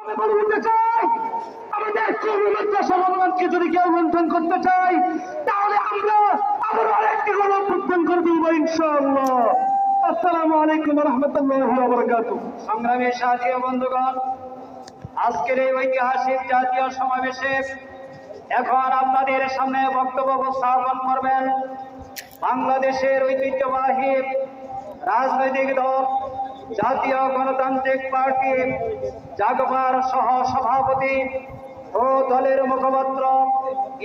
বলে দিতে চাই, আমাদের মাদ্রাসা ভগবানকে যদি কেউ লুণ্ঠন করতে চাই, তাহলে আমরা আবার আরেকটি গণঅভ্যুত্থান করে দিব ইনশাআল্লাহ। আসসালামু আলাইকুম ওয়া রাহমাতুল্লাহি ওয়া বারাকাতুহু। সংগ্রামী সাথী ও বন্ধুগণ, আজকের এই ঐতিহাসিক জাতীয় সমাবেশে এখন আপনাদের সামনে বক্তব্য উপস্থাপন করবেন বাংলাদেশের ঐতিহ্যবাহী রাজনৈতিক দল জাতীয় গণতান্ত্রিক পার্টি জাগবার সহ সভাপতি ও দলের মুখপাত্র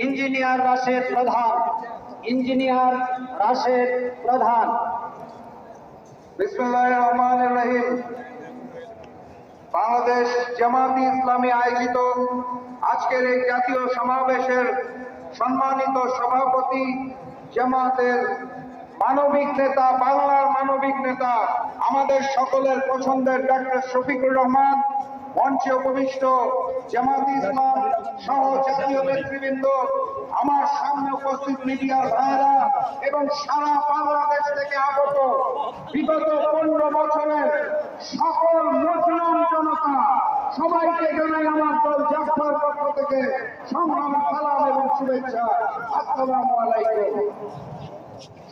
ইঞ্জিনিয়ার রাশেদ প্রধান। বিসমিল্লাহির রহমানির রহিম। বাংলাদেশ জামায়াতে ইসলামী আয়োজিত আজকের এই জাতীয় সমাবেশের সম্মানিত সভাপতি, জামায়াতের মানবিক নেতা, বাংলার মানবিক নেতা, আমাদের সকলের পছন্দের ডক্টর শফিকুর রহমান, মঞ্চে উপবিষ্ট জামায়াতে ইসলাম সহ জাতীয় নেতৃবৃন্দ, আমার সামনে উপস্থিত মিডিয়ার ভাইয়েরা এবং সারা বাংলাদেশ থেকে আগত বিগত 15 বছরের সকল মুসলিম জনতা, সবাইকে জানাই আমার দল জাফর পক্ষ থেকে সংগ্রামী সালাম এবং শুভেচ্ছা। আসসালামু আলাইকুম।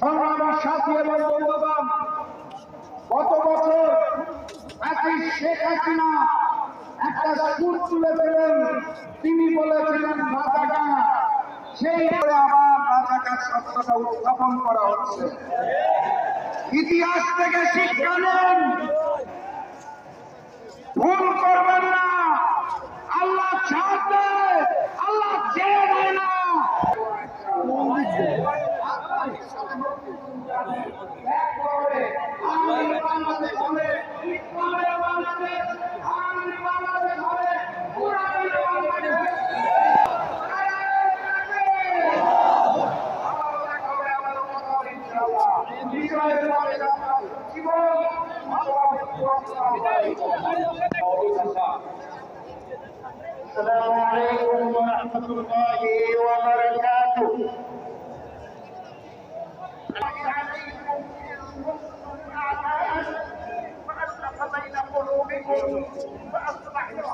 সংগ্রামী সাথী এবং বন্ধুগণ, গত বছর শেখ হাসিনা একটা সুর তুলেছিলেন, তিনি বলেছিলেন রাজাকার, সেই করে আবার রাজাকার শব্দটা উত্থাপন করা হচ্ছে। ইতিহাস থেকে শিক্ষা নেন, ভুল করবেন না। আল্লাহ ছাড় দেয়, আল্লাহ ছেড়ে দেয় না। السلام عليكم ورحمة الله وبركاته. وألف بين قلوبكم فأصبحتم